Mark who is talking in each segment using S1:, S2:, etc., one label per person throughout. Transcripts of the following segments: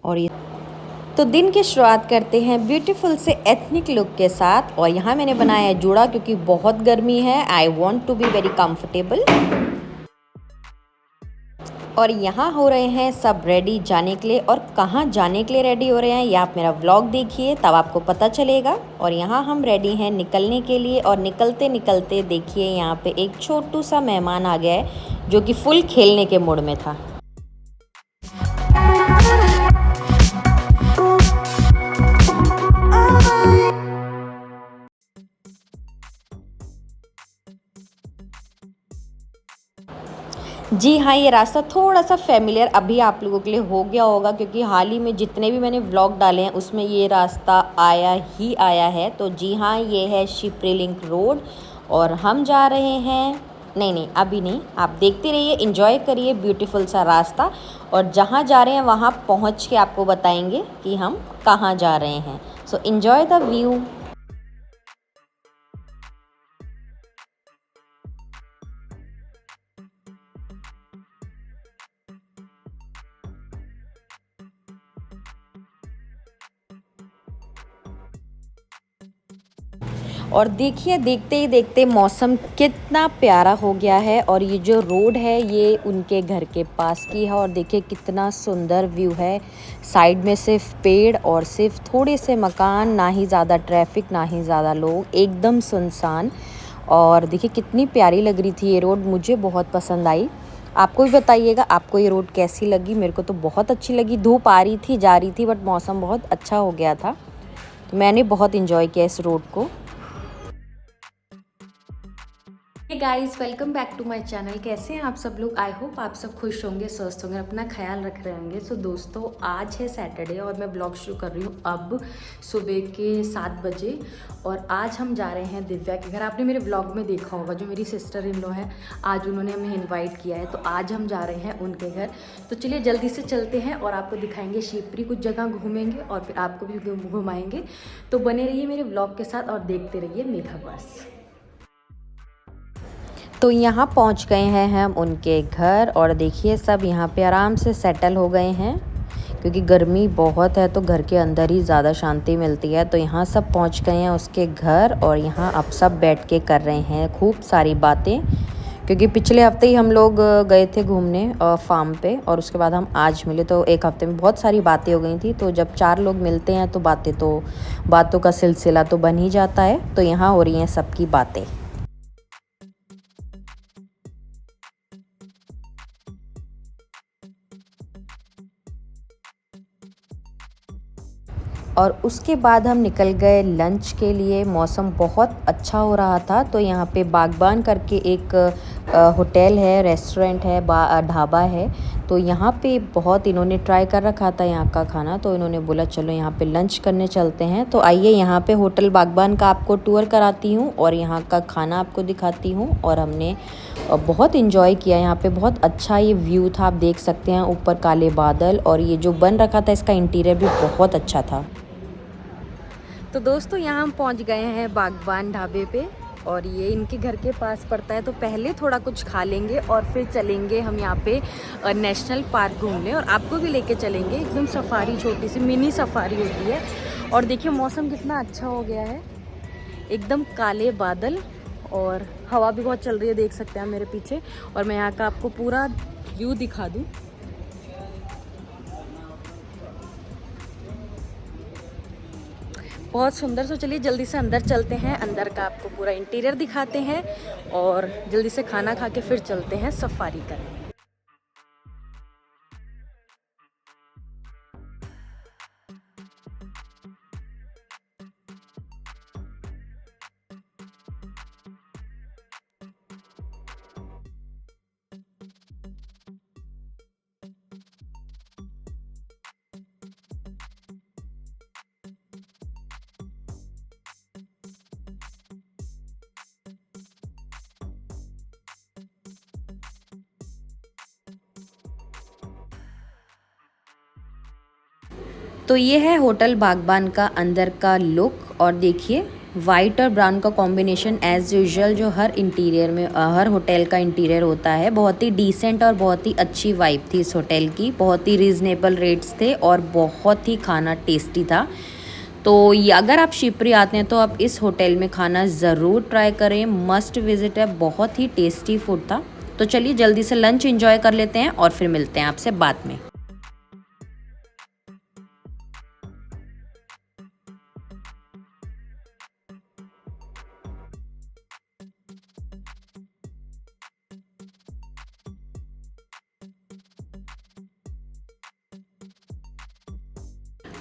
S1: और ये तो दिन की शुरुआत करते हैं ब्यूटीफुल से एथनिक लुक के साथ। और यहाँ मैंने बनाया है जूड़ा क्योंकि बहुत गर्मी है। I want to be very comfortable. और यहाँ हो रहे हैं सब रेडी जाने के लिए। और कहाँ जाने के लिए रेडी हो रहे हैं ये आप मेरा व्लॉग देखिए, तब आपको पता चलेगा। और यहाँ हम रेडी हैं निकलने के लिए। और निकलते निकलते देखिए यहाँ पे एक छोटू सा मेहमान आ गया है जो कि फुल खेलने के मूड में था। जी हाँ, ये रास्ता थोड़ा सा फेमिलियर अभी आप लोगों के लिए हो गया होगा क्योंकि हाल ही में जितने भी मैंने व्लॉग डाले हैं उसमें ये रास्ता आया ही आया है। तो जी हाँ, ये है शिप्री लिंक रोड और हम जा रहे हैं। नहीं अभी नहीं, आप देखते रहिए, एंजॉय करिए ब्यूटीफुल सा रास्ता। और जहाँ जा रहे हैं वहाँ पहुँच के आपको बताएंगे कि हम कहाँ जा रहे हैं। So enjoy the view. और देखिए देखते ही देखते मौसम कितना प्यारा हो गया है। और ये जो रोड है ये उनके घर के पास की है। और देखिए कितना सुंदर व्यू है। साइड में सिर्फ पेड़ और सिर्फ थोड़े से मकान, ना ही ज़्यादा ट्रैफिक ना ही ज़्यादा लोग, एकदम सुनसान। और देखिए कितनी प्यारी लग रही थी ये रोड, मुझे बहुत पसंद आई। आपको भी बताइएगा आपको ये रोड कैसी लगी। मेरे को तो बहुत अच्छी लगी। धूप आ रही थी जा रही थी बट मौसम बहुत अच्छा हो गया था, तो मैंने बहुत इन्जॉय किया इस रोड को। Hey guys, welcome back to my channel. कैसे हैं आप सब लोग? आई होप आप सब खुश होंगे, स्वस्थ होंगे, अपना ख्याल रख रहे होंगे। सो दोस्तों, आज है सैटरडे और मैं ब्लॉग शुरू कर रही हूँ अब सुबह के 7 बजे। और आज हम जा रहे हैं दिव्या के घर। आपने मेरे ब्लॉग में देखा होगा, जो मेरी सिस्टर इन लॉ है, आज उन्होंने हमें इन्वाइट किया है, तो आज हम जा रहे हैं उनके घर। तो चलिए जल्दी से चलते हैं और आपको दिखाएंगे शिप्री, कुछ जगह घूमेंगे और फिर आपको भी घुमाएंगे। तो बने रहिए मेरे ब्लॉग के साथ और देखते रहिए मेघावास। तो यहाँ पहुँच गए हैं हम उनके घर। और देखिए सब यहाँ पे आराम से सेटल हो गए हैं क्योंकि गर्मी बहुत है तो घर के अंदर ही ज़्यादा शांति मिलती है। तो यहाँ सब पहुँच गए हैं उसके घर और यहाँ अब सब बैठ के कर रहे हैं खूब सारी बातें, क्योंकि पिछले हफ्ते ही हम लोग गए थे घूमने फार्म पे और उसके बाद हम आज मिले। तो एक हफ्ते में बहुत सारी बातें हो गई थी। तो जब 4 लोग मिलते हैं तो बातों का सिलसिला तो बन ही जाता है। तो यहाँ हो रही हैं सबकी बातें। और उसके बाद हम निकल गए लंच के लिए। मौसम बहुत अच्छा हो रहा था। तो यहाँ पे बागबान करके एक होटल है, रेस्टोरेंट है, ढाबा है। तो यहाँ पे बहुत इन्होंने ट्राई कर रखा था यहाँ का खाना, तो इन्होंने बोला चलो यहाँ पे लंच करने चलते हैं। तो आइए यहाँ पे होटल बागबान का आपको टूर कराती हूँ और यहाँ का खाना आपको दिखाती हूँ। और हमने बहुत इन्जॉय किया। यहाँ पे बहुत अच्छा ये व्यू था, आप देख सकते हैं ऊपर काले बादल। और ये जो बन रखा था इसका इंटीरियर भी बहुत अच्छा था। तो दोस्तों यहाँ हम पहुँच गए हैं बागबान ढाबे पे और ये इनके घर के पास पड़ता है। तो पहले थोड़ा कुछ खा लेंगे और फिर चलेंगे हम यहाँ पे नेशनल पार्क घूमने और आपको भी लेके चलेंगे। एकदम सफारी, छोटी सी मिनी सफारी होती है। और देखिए मौसम कितना अच्छा हो गया है, एकदम काले बादल और हवा भी बहुत चल रही है, देख सकते हैं मेरे पीछे। और मैं यहाँ का आपको पूरा व्यू दिखा दूँ। बहुत सुंदर। तो चलिए जल्दी से अंदर चलते हैं, अंदर का आपको पूरा इंटीरियर दिखाते हैं और जल्दी से खाना खा के फिर चलते हैं सफारी करने। तो ये है होटल बागबान का अंदर का लुक। और देखिए वाइट और ब्राउन का कॉम्बिनेशन एज़ यूजुअल जो हर इंटीरियर में हर होटल का इंटीरियर होता है। बहुत ही डिसेंट और बहुत ही अच्छी वाइब थी इस होटल की। बहुत ही रीज़नेबल रेट्स थे और बहुत ही खाना टेस्टी था। तो ये अगर आप शिप्री आते हैं तो आप इस होटल में खाना ज़रूर ट्राई करें, मस्ट विज़िट है। बहुत ही टेस्टी फूड था। तो चलिए जल्दी से लंच एंजॉय कर लेते हैं और फिर मिलते हैं आपसे बाद में।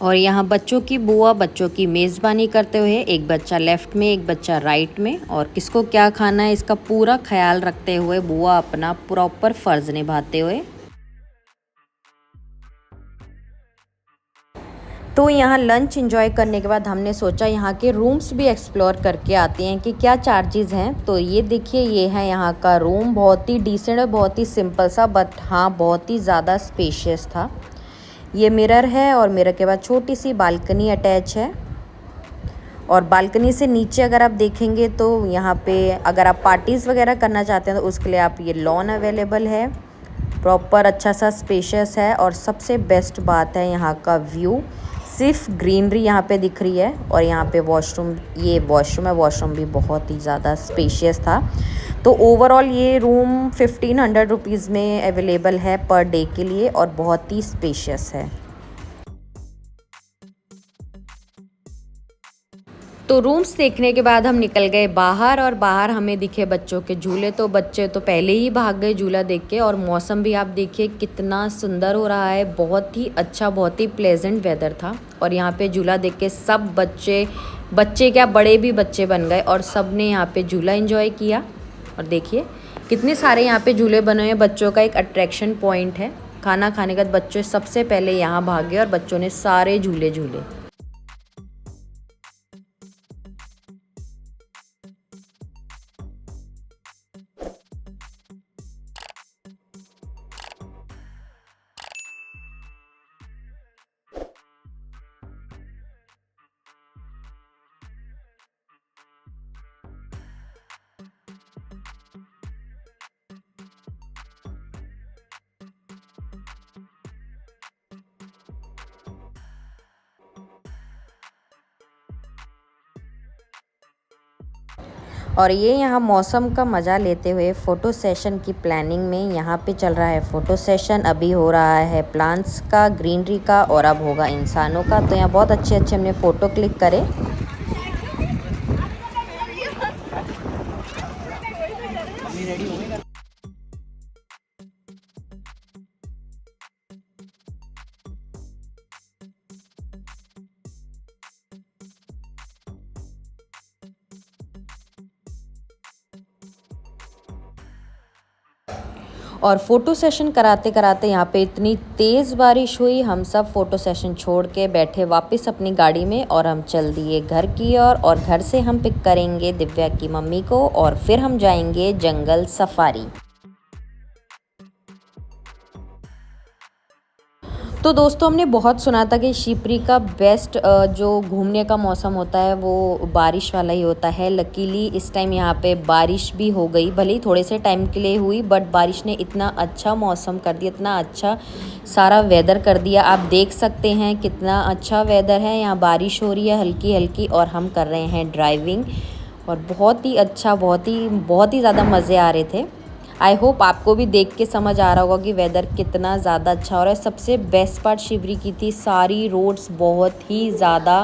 S1: और यहाँ बच्चों की बुआ बच्चों की मेज़बानी करते हुए, एक बच्चा लेफ़्ट में एक बच्चा राइट में, और किसको क्या खाना है इसका पूरा ख्याल रखते हुए बुआ अपना प्रॉपर फ़र्ज़ निभाते हुए। तो यहाँ लंच एंजॉय करने के बाद हमने सोचा यहाँ के रूम्स भी एक्सप्लोर करके आते हैं कि क्या चार्जेस हैं। तो ये देखिए, ये है यहाँ का रूम। बहुत ही डिसेंट और बहुत ही सिंपल सा, बट हाँ बहुत ही ज़्यादा स्पेशियस था। ये मिरर है और मिरर के बाद छोटी सी बालकनी अटैच है। और बालकनी से नीचे अगर आप देखेंगे तो यहाँ पे अगर आप पार्टीज़ वगैरह करना चाहते हैं तो उसके लिए आप ये लॉन अवेलेबल है। प्रॉपर अच्छा सा स्पेशियस है। और सबसे बेस्ट बात है यहाँ का व्यू, सिर्फ ग्रीनरी यहाँ पे दिख रही है। और यहाँ पे वॉशरूम, ये वॉशरूम है, वॉशरूम भी बहुत ही ज़्यादा स्पेशियस था। तो ओवरऑल ये रूम 1500 रुपीज़ में अवेलेबल है पर डे के लिए और बहुत ही स्पेशियस है। तो रूम्स देखने के बाद हम निकल गए बाहर और बाहर हमें दिखे बच्चों के झूले। तो बच्चे तो पहले ही भाग गए झूला देख के। और मौसम भी आप देखिए कितना सुंदर हो रहा है, बहुत ही अच्छा, बहुत ही प्लेजेंट वेदर था। और यहाँ पे झूला देख के सब बच्चे बच्चे क्या बड़े भी बच्चे बन गए और सब ने यहाँ पे झूला एंजॉय किया। और देखिए कितने सारे यहाँ पे झूले बने हुए हैं, बच्चों का एक अट्रैक्शन पॉइंट है। खाना खाने के बाद बच्चे सबसे पहले यहाँ भागे और बच्चों ने सारे झूले झूले। और ये यहाँ मौसम का मज़ा लेते हुए फ़ोटो सेशन की प्लानिंग में यहाँ पे चल रहा है फ़ोटो सेशन। अभी हो रहा है प्लांट्स का, ग्रीनरी का, और अब होगा इंसानों का। तो यहाँ बहुत अच्छे अच्छे हमने फ़ोटो क्लिक करे। और फ़ोटो सेशन कराते कराते यहाँ पे इतनी तेज़ बारिश हुई, हम सब फ़ोटो सेशन छोड़ के बैठे वापस अपनी गाड़ी में और हम चल दिए घर की ओर। और घर से हम पिक करेंगे दिव्या की मम्मी को और फिर हम जाएंगे जंगल सफारी। तो दोस्तों हमने बहुत सुना था कि शिप्री का बेस्ट जो घूमने का मौसम होता है वो बारिश वाला ही होता है। लकीली इस टाइम यहाँ पे बारिश भी हो गई, भले ही थोड़े से टाइम के लिए हुई, बट बारिश ने इतना अच्छा मौसम कर दिया, इतना अच्छा सारा वेदर कर दिया। आप देख सकते हैं कितना अच्छा वेदर है। यहाँ बारिश हो रही है हल्की हल्की और हम कर रहे हैं ड्राइविंग। और बहुत ही अच्छा, बहुत ही ज़्यादा मज़े आ रहे थे। आई होप आपको भी देख के समझ आ रहा होगा कि वेदर कितना ज़्यादा अच्छा हो रहा है। सबसे बेस्ट पार्ट शिवरी की थी, सारी रोड्स बहुत ही ज़्यादा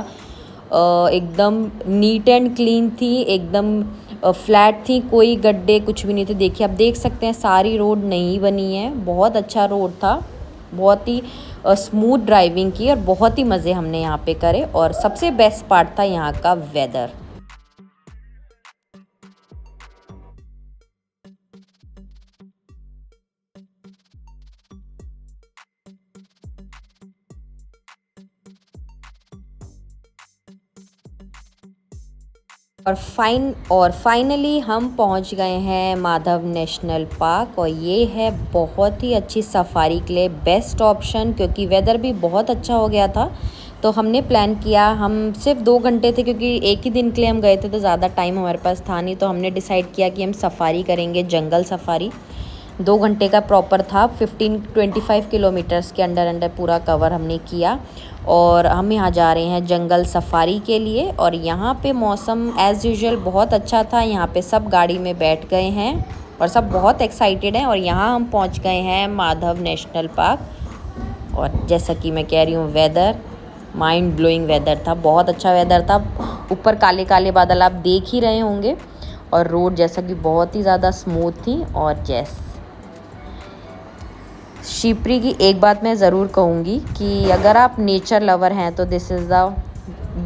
S1: एकदम नीट एंड क्लीन थी, एकदम फ्लैट थी, कोई गड्ढे कुछ भी नहीं थे। देखिए आप देख सकते हैं सारी रोड नई बनी है, बहुत अच्छा रोड था। बहुत ही स्मूथ ड्राइविंग की और बहुत ही मज़े हमने यहाँ पे करे। और सबसे बेस्ट पार्ट था यहाँ का वेदर। और फाइनली हम पहुंच गए हैं माधव नेशनल पार्क। और ये है बहुत ही अच्छी सफारी के लिए बेस्ट ऑप्शन, क्योंकि वेदर भी बहुत अच्छा हो गया था। तो हमने प्लान किया, हम सिर्फ 2 घंटे थे क्योंकि एक ही दिन के लिए हम गए थे, तो ज़्यादा टाइम हमारे पास था नहीं। तो हमने डिसाइड किया कि हम सफारी करेंगे, जंगल सफारी। 2 घंटे का प्रॉपर था। 25 किलोमीटर्स के अंडर अंडर पूरा कवर हमने किया। और हम यहाँ जा रहे हैं जंगल सफारी के लिए। और यहाँ पे मौसम एज़ यूजुअल बहुत अच्छा था। यहाँ पे सब गाड़ी में बैठ गए हैं और सब बहुत एक्साइटेड हैं। और यहाँ हम पहुँच गए हैं माधव नेशनल पार्क। और जैसा कि मैं कह रही हूँ, वेदर माइंड ब्लोइंग वेदर था, बहुत अच्छा वेदर था। ऊपर काले काले बादल आप देख ही रहे होंगे। और रोड जैसा कि बहुत ही ज़्यादा स्मूथ थी। और शिप्री की एक बात मैं ज़रूर कहूँगी कि अगर आप नेचर लवर हैं तो this is the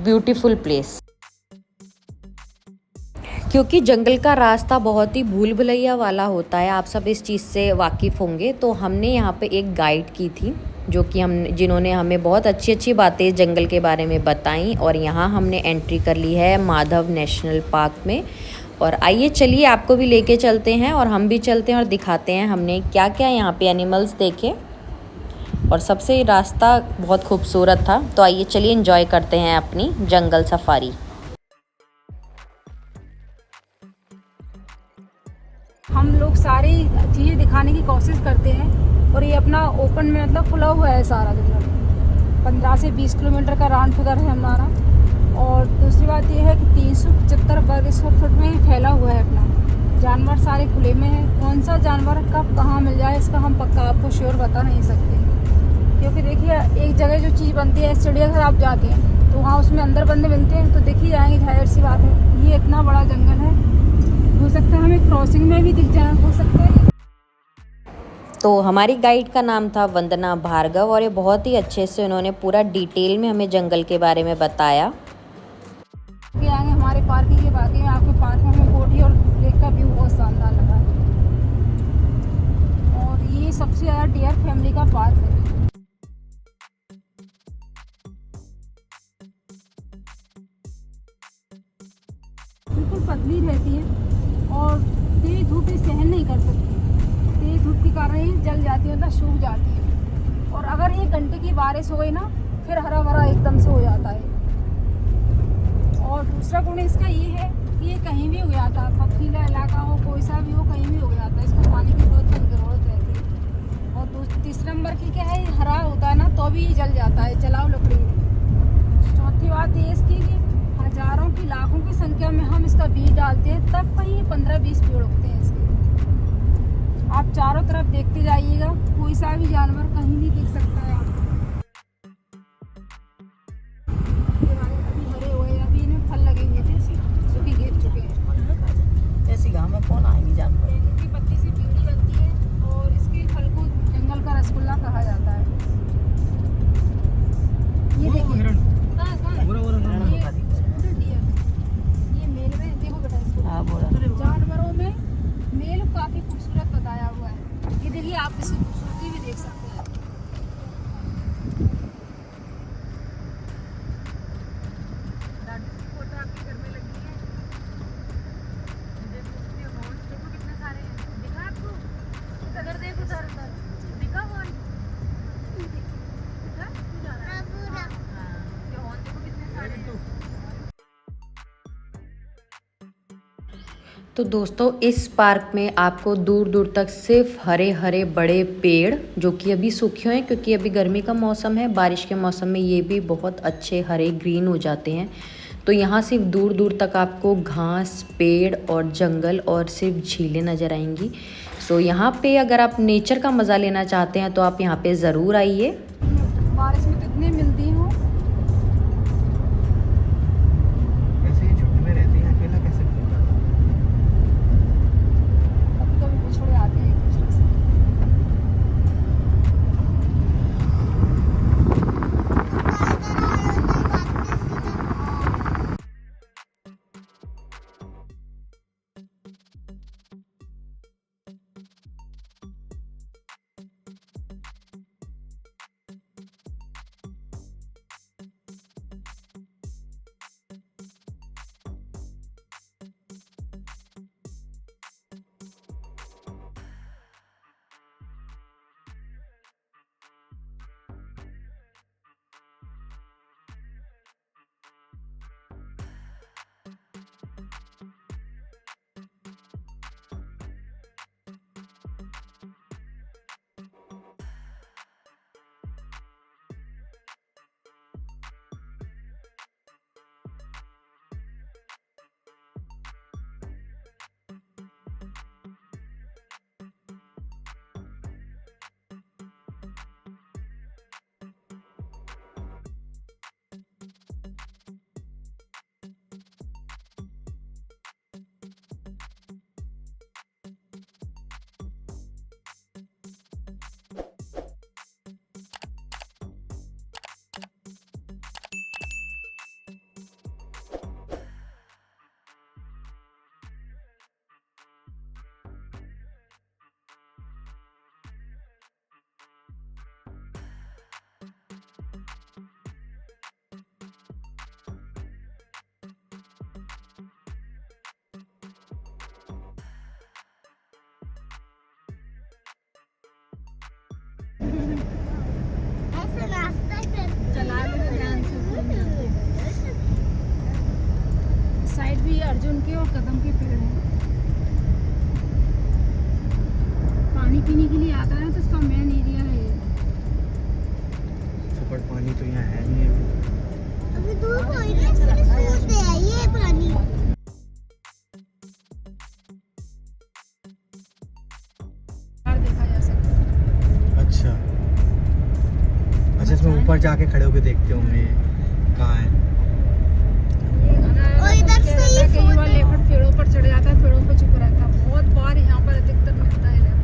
S1: beautiful place. क्योंकि जंगल का रास्ता बहुत ही भूल भुलैया वाला होता है, आप सब इस चीज़ से वाकिफ़ होंगे। तो हमने यहाँ पे एक गाइड की थी जो कि जिन्होंने हमें बहुत अच्छी अच्छी बातें जंगल के बारे में बताई। और यहाँ हमने एंट्री कर ली है माधव नेशनल पार्क में। और आइए चलिए आपको भी लेके चलते हैं और हम भी चलते हैं और दिखाते हैं हमने क्या क्या यहाँ पे एनिमल्स देखे। और सबसे रास्ता बहुत खूबसूरत था। तो आइए चलिए एंजॉय करते हैं अपनी जंगल सफारी।
S2: हम लोग सारी चीज़ें दिखाने की कोशिश करते हैं। और ये अपना ओपन में मतलब खुला हुआ है सारा जंगल। 15 से 20 किलोमीटर का राउंड फिगर है हमारा। और दूसरी बात ये है कि 375 वर्ग स्क्वायर फुट में फैला हुआ है अपना। जानवर सारे खुले में हैं। कौन सा जानवर कब कहाँ मिल जाए इसका हम पक्का आपको श्योर बता नहीं सकते। क्योंकि देखिए, एक जगह जो चीज़ बनती है, चिड़ियाघर आप जाते हैं तो वहाँ उसमें अंदर बंदे मिलते हैं तो दिख ही जाएंगे, जाहिर सी बात है। ये इतना बड़ा जंगल है, हो सकता है हमें क्रॉसिंग में भी दिख जाए, हो सकता है।
S1: तो हमारी गाइड का नाम था वंदना भार्गव। और ये बहुत ही अच्छे से उन्होंने पूरा डिटेल में हमें जंगल के बारे में बताया।
S2: आगे आएंगे हमारे पार्क के बाकी में, आपके पार्क में हमें कोठी और लेक का व्यू बहुत शानदार लगा है। और ये सबसे ज़्यादा डियर फैमिली का पार्क है। बिल्कुल पतली रहती है और तेज धूप ये सहन नहीं कर सकती। तेज धूप के कारण ये जल जाती है, मतलब सूख जाती है। और अगर 1 घंटे की बारिश हो गई ना, फिर हरा भरा एकदम से हो जाता है। और दूसरा गुण इसका ये है कि ये कहीं भी उग जाता है। पथरीला इलाका हो, कोई सा भी हो, कहीं भी उग जाता है। इसको पानी की बहुत कम जरूरत रहती है। और तीसरे नंबर की क्या है, ये हरा होता है ना तो भी ये जल जाता है, जलाओ लकड़ी में। चौथी बात ये इसकी कि हजारों की लाखों की संख्या में हम इसका बीज डालते हैं, तब कहीं 15-20 पेड़ उगते हैं इसके। आप चारों तरफ देखते जाइएगा, कोई सा भी जानवर कहीं नहीं दिख सकता है आपको। अभी हरे हुए, अभी इन्हें फल लगे हुए थे जो कि गिर चुके हैं।
S3: ऐसी गाँव में कौन आएंगे जानवर।
S2: की पत्ती से बीड़ी बनती है और इसके फल को जंगल का रसगुल्ला कहा जाता है। ये देखिए, ये मेल में देखो बेटा, इसको जानवरों में मेल काफी खूबसूरत बताया हुआ है। ये देखिए, आप इसकी खूबसूरती भी देख सकते हैं। फोटो आपके घर में लगी है। देखो कितने सारे हैं, दिखा आपको? अगर देखो उधर उधर दिखा हॉर्न, दिखा जा रहा है। ये हॉर्न देखो कितने सारे हैं।
S1: तो दोस्तों इस पार्क में आपको दूर दूर तक सिर्फ हरे हरे बड़े पेड़, जो कि अभी सूखे हुए हैं क्योंकि अभी गर्मी का मौसम है। बारिश के मौसम में ये भी बहुत अच्छे हरे ग्रीन हो जाते हैं। तो यहाँ सिर्फ दूर दूर तक आपको घास, पेड़ और जंगल और सिर्फ झीलें नज़र आएंगी। सो यहाँ पे अगर आप नेचर का मज़ा लेना चाहते हैं तो आप यहाँ पे ज़रूर आइए।
S2: बारिश में तो इतने मिलती हूँ।
S3: ऐसे ही झुंड में रहती है, अकेला कैसे घूमता है?
S2: कभी कभी बिछड़े आते हैं एक दूसरे से। कदम के पेड़ हैं। पानी पीने के लिए आता है तो इसका मेन एरिया है ये।
S3: सुपर पानी तो यहाँ है नहीं अभी।
S4: अभी धूप हो रही है इसलिए सूख गया ये पानी।
S2: बाहर देखा जा सकता है।
S3: अच्छा अच्छा, इसमें ऊपर जाके खड़े होके देखते होंगे कहाँ है।
S2: ये घना
S4: और इधर से ये
S2: रहता है कि युवा
S4: फोटो-
S2: लेपर्ड पेड़ों पर चढ़ जाता है, पेड़ों पर छुप रहता है। बहुत बार यहाँ पर अधिकतर मिलता है लेपर्ड।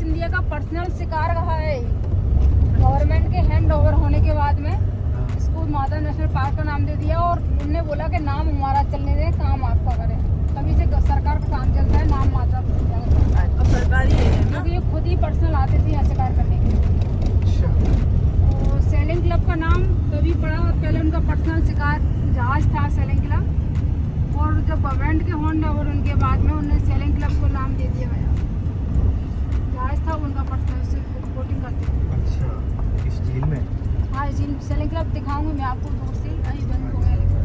S2: इंडिया का पर्सनल शिकार रहा है। गवर्नमेंट के हैंड ओवर होने के बाद में इसको माधव नेशनल पार्क का नाम दे दिया और उन्होंने बोला कि नाम हमारा चलने दें, काम आपका करें। तभी से सरकार का काम चलता है, नाम माधव सरकारी है क्योंकि ये खुद ही पर्सनल आते थे यहाँ शिकार करने के लिए। तो सेलिंग क्लब का नाम तभी पड़ा और पहले उनका पर्सनल शिकार जहाज था सेलिंग क्लब, और जब गवर्नमेंट के हैंड ओवर उनके बाद में उन्होंने सेलिंग क्लब को नाम दे दिया गया। जहाज था उनका पर्सनल से बोटिंग करते थे।
S3: अच्छा, इस झील में।
S2: हाँ, जिन सेलिंग क्लब दिखाऊंगी मैं आपको दूर से। अभी बंद हो गया लेकिन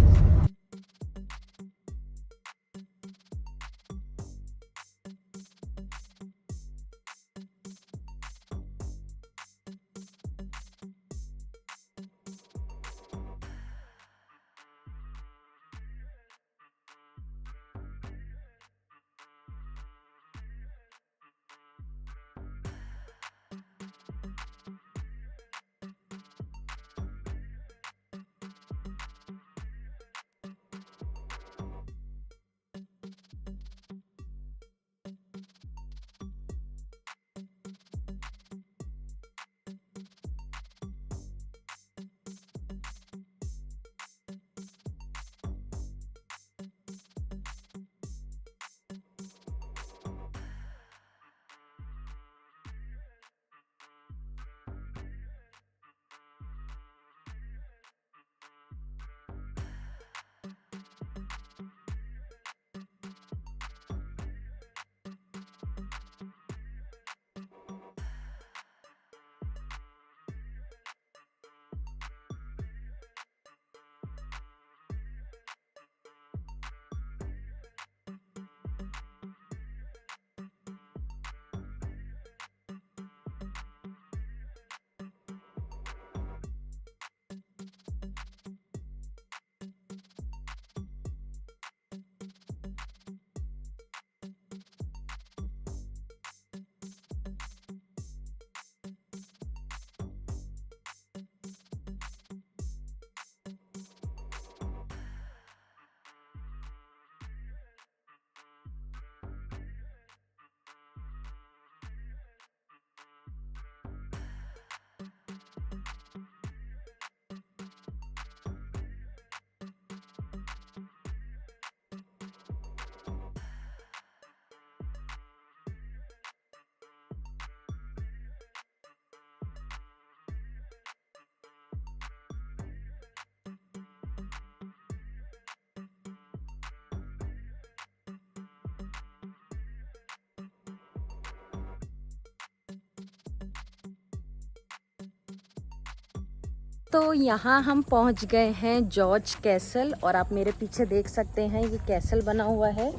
S1: दोस्तों यहाँ हम पहुँच गए हैं जॉर्ज कैसल, और आप मेरे पीछे देख सकते हैं ये कैसल बना हुआ है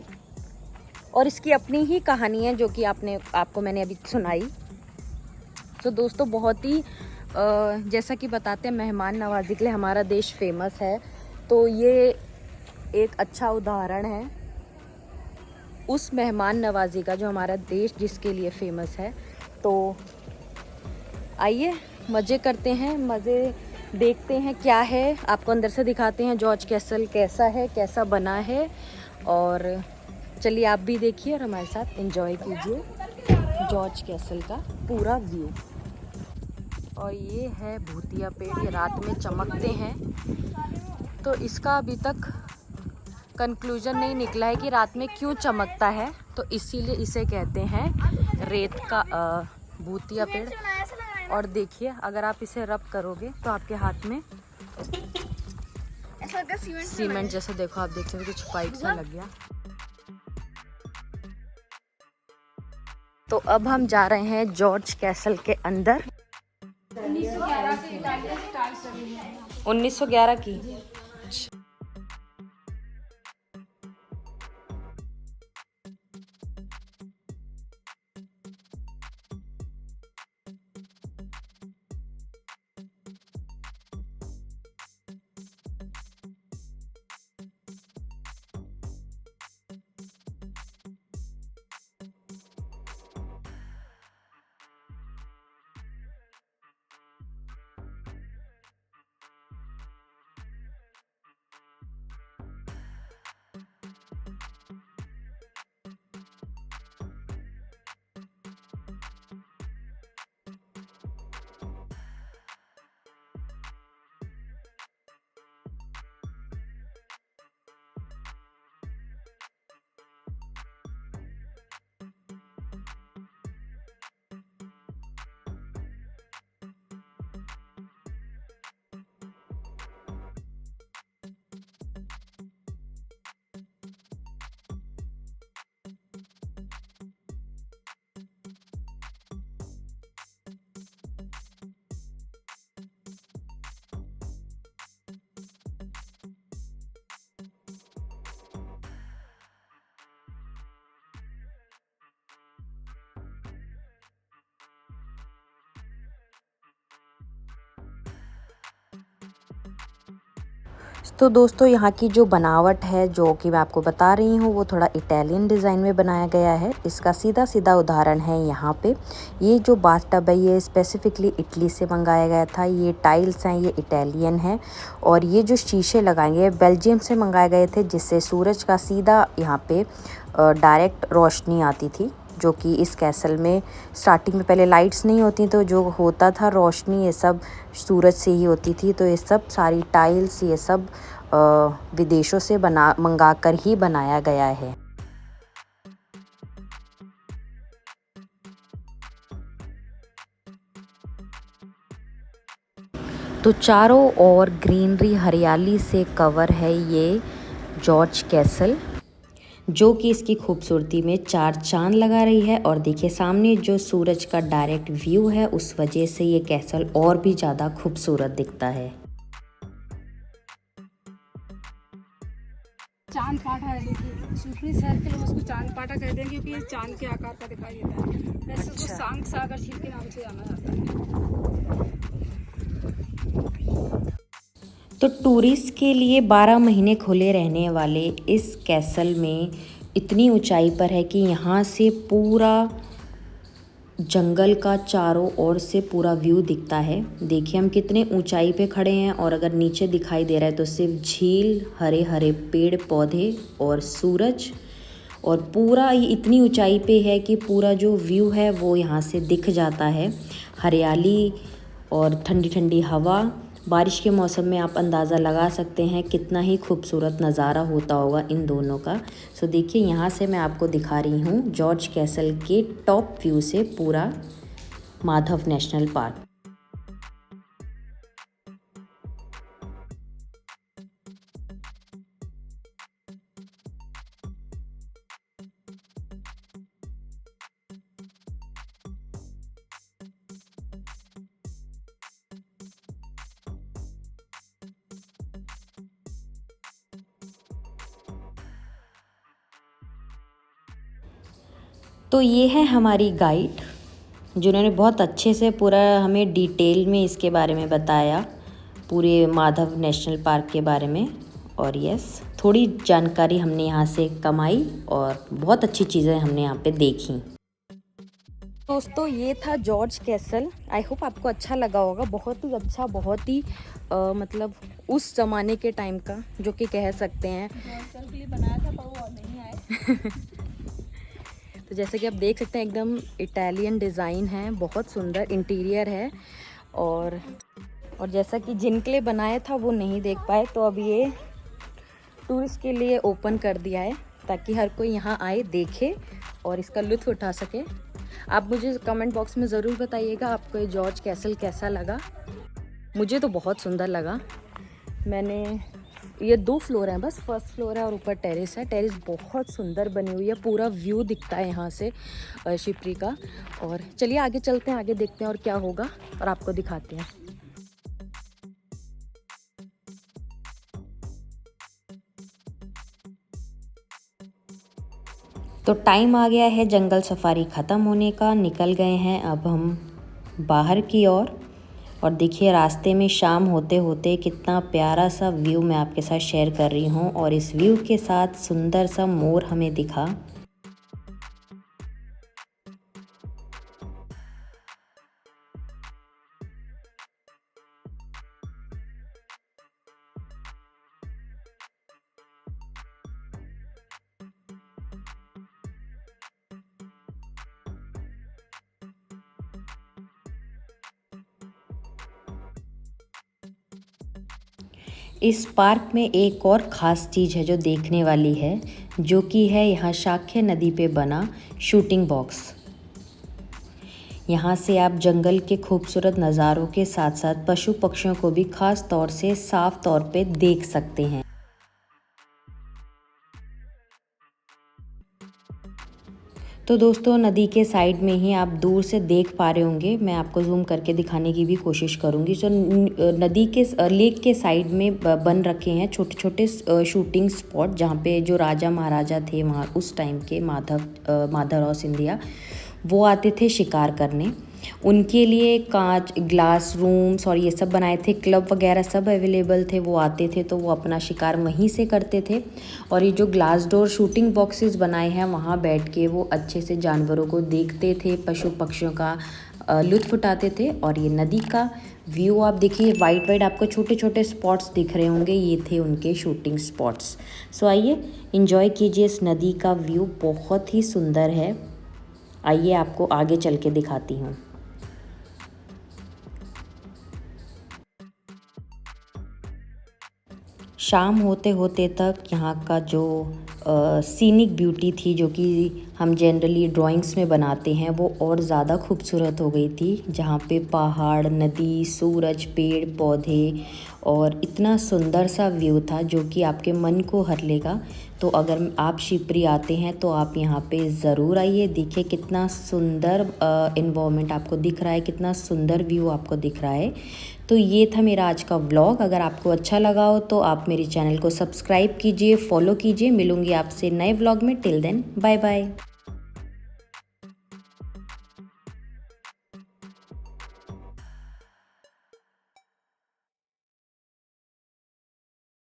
S1: और इसकी अपनी ही कहानी है जो कि आपको मैंने अभी सुनाई। तो दोस्तों बहुत ही जैसा कि बताते हैं मेहमान नवाजी के लिए हमारा देश फेमस है, तो ये एक अच्छा उदाहरण है उस मेहमान नवाजी का जो हमारा देश जिसके लिए फेमस है। तो आइए मज़े करते हैं, मज़े देखते हैं क्या है, आपको अंदर से दिखाते हैं जॉर्ज कैसल कैसा है, कैसा बना है। और चलिए आप भी देखिए और हमारे साथ एंजॉय कीजिए जॉर्ज कैसल का पूरा व्यू। और ये है भूतिया पेड़, ये रात में चमकते हैं, तो इसका अभी तक कंक्लूजन नहीं निकला है कि रात में क्यों चमकता है, तो इसीलिए इसे कहते हैं रेत का भूतिया पेड़। और देखिए अगर आप इसे रब करोगे तो आपके हाथ में सीमेंट जैसा, देखो आप देख सकते कुछ पाइप सा लग गया। तो अब हम जा रहे हैं जॉर्ज कैसल के अंदर। 1911 की तो दोस्तों यहाँ की जो बनावट है जो कि मैं आपको बता रही हूँ वो थोड़ा इटालियन डिज़ाइन में बनाया गया है। इसका सीधा सीधा उदाहरण है यहाँ पे ये जो बाथटब है ये स्पेसिफिकली इटली से मंगाया गया था। ये टाइल्स हैं ये इटालियन हैं, और ये जो शीशे लगाएंगे बेल्जियम से मंगाए गए थे, जिससे सूरज का सीधा यहाँ पे डायरेक्ट रोशनी आती थी। जो कि इस कैसल में स्टार्टिंग में पहले लाइट्स नहीं होती, तो जो होता था रोशनी ये सब सूरज से ही होती थी। तो ये सब सारी टाइल्स ये सब विदेशों से मंगा कर ही बनाया गया है। तो चारों ओर ग्रीनरी हरियाली से कवर है ये जॉर्ज कैसल, जो कि इसकी खूबसूरती में चार चांद लगा रही है। और देखिए सामने जो सूरज का डायरेक्ट व्यू है उस वजह से ये कैसल और भी ज़्यादा खूबसूरत दिखता है।
S2: चांद पाटा है, देखिए सूफी शहर के लोग उसको चांद पाटा कहते हैं क्योंकि ये चांद के आकार का दिखाई देता है। वैसे उसको सांग सागर झील के नाम से जाना जाता है।
S1: तो टूरिस्ट के लिए 12 महीने खुले रहने वाले इस कैसल में इतनी ऊंचाई पर है कि यहाँ से पूरा जंगल का चारों ओर से पूरा व्यू दिखता है। देखिए हम कितने ऊंचाई पे खड़े हैं, और अगर नीचे दिखाई दे रहा है तो सिर्फ झील, हरे हरे पेड़ पौधे और सूरज। और पूरा ये इतनी ऊंचाई पे है कि पूरा जो व्यू है वो यहाँ से दिख जाता है। हरियाली और ठंडी ठंडी हवा, बारिश के मौसम में आप अंदाज़ा लगा सकते हैं कितना ही खूबसूरत नज़ारा होता होगा इन दोनों का। सो देखिए यहाँ से मैं आपको दिखा रही हूँ जॉर्ज कैसल के टॉप व्यू से पूरा माधव नेशनल पार्क। तो ये है हमारी गाइड जिन्होंने बहुत अच्छे से पूरा हमें डिटेल में इसके बारे में बताया, पूरे माधव नेशनल पार्क के बारे में। और यस, थोड़ी जानकारी हमने यहाँ से कमाई और बहुत अच्छी चीज़ें हमने यहाँ पे देखी। दोस्तों ये था जॉर्ज कैसल। आई होप आपको अच्छा लगा होगा। बहुत ही अच्छा, बहुत ही मतलब उस ज़माने के टाइम का, जो कि कह सकते हैं
S2: के लिए बनाया था पर वो नहीं आए।
S1: तो जैसे कि आप देख सकते हैं एकदम इटालियन डिज़ाइन है, बहुत सुंदर इंटीरियर है। और जैसा कि जिनके लिए बनाया था वो नहीं देख पाए, तो अब ये टूरिस्ट के लिए ओपन कर दिया है ताकि हर कोई यहाँ आए, देखे और इसका लुत्फ़ उठा सके। आप मुझे कमेंट बॉक्स में ज़रूर बताइएगा आपको ये जॉर्ज कैसल कैसा लगा। मुझे तो बहुत सुंदर लगा। मैंने ये 2 फ्लोर हैं बस, फर्स्ट फ्लोर है और ऊपर टेरेस है। टेरेस बहुत सुंदर बनी हुई है, पूरा व्यू दिखता है यहाँ से शिप्री का। और चलिए आगे चलते हैं, आगे देखते हैं और क्या होगा और आपको दिखाते हैं। तो टाइम आ गया है जंगल सफारी ख़त्म होने का। निकल गए हैं अब हम बाहर की ओर। और देखिए रास्ते में शाम होते होते कितना प्यारा सा व्यू मैं आपके साथ शेयर कर रही हूँ। और इस व्यू के साथ सुंदर सा मोर हमें दिखा। इस पार्क में एक और ख़ास चीज़ है जो देखने वाली है, जो कि है यहाँ शाक्य नदी पे बना शूटिंग बॉक्स। यहाँ से आप जंगल के खूबसूरत नज़ारों के साथ साथ पशु पक्षियों को भी ख़ास तौर से साफ तौर पे देख सकते हैं। तो दोस्तों नदी के साइड में ही आप दूर से देख पा रहे होंगे, मैं आपको जूम करके दिखाने की भी कोशिश करूँगी। जो नदी के लेक के साइड में बन रखे हैं छोटे छोटे शूटिंग स्पॉट, जहाँ पे जो राजा महाराजा थे वहाँ उस टाइम के, माधवराव सिंधिया, वो आते थे शिकार करने। उनके लिए कांच, ग्लास रूम्स और ये सब बनाए थे, क्लब वगैरह सब अवेलेबल थे। वो आते थे तो वो अपना शिकार वहीं से करते थे। और ये जो ग्लास डोर शूटिंग बॉक्सेस बनाए हैं, वहाँ बैठ के वो अच्छे से जानवरों को देखते थे, पशु पक्षियों का लुत्फ़ उठाते थे। और ये नदी का व्यू आप देखिए, वाइट वाइट आपको छोटे छोटे स्पॉट्स दिख रहे होंगे, ये थे उनके शूटिंग स्पॉट्स। सो आइए एंजॉय कीजिए इस नदी का व्यू, बहुत ही सुंदर है। आइए आपको आगे चल के दिखाती हूँ। शाम होते होते तक यहाँ का जो सीनिक ब्यूटी थी, जो कि हम जनरली ड्राइंग्स में बनाते हैं, वो और ज़्यादा खूबसूरत हो गई थी। जहाँ पे पहाड़, नदी, सूरज, पेड़ पौधे और इतना सुंदर सा व्यू था जो कि आपके मन को हर लेगा। तो अगर आप शिप्री आते हैं तो आप यहाँ पे ज़रूर आइए। देखिए कितना सुंदर इन्वायरमेंट आपको दिख रहा है, कितना सुंदर व्यू आपको दिख रहा है। तो ये था मेरा आज का व्लॉग। अगर आपको अच्छा लगा हो तो आप मेरे चैनल को सब्सक्राइब कीजिए, फॉलो कीजिए। मिलूंगी आपसे नए व्लॉग में। Till then bye bye.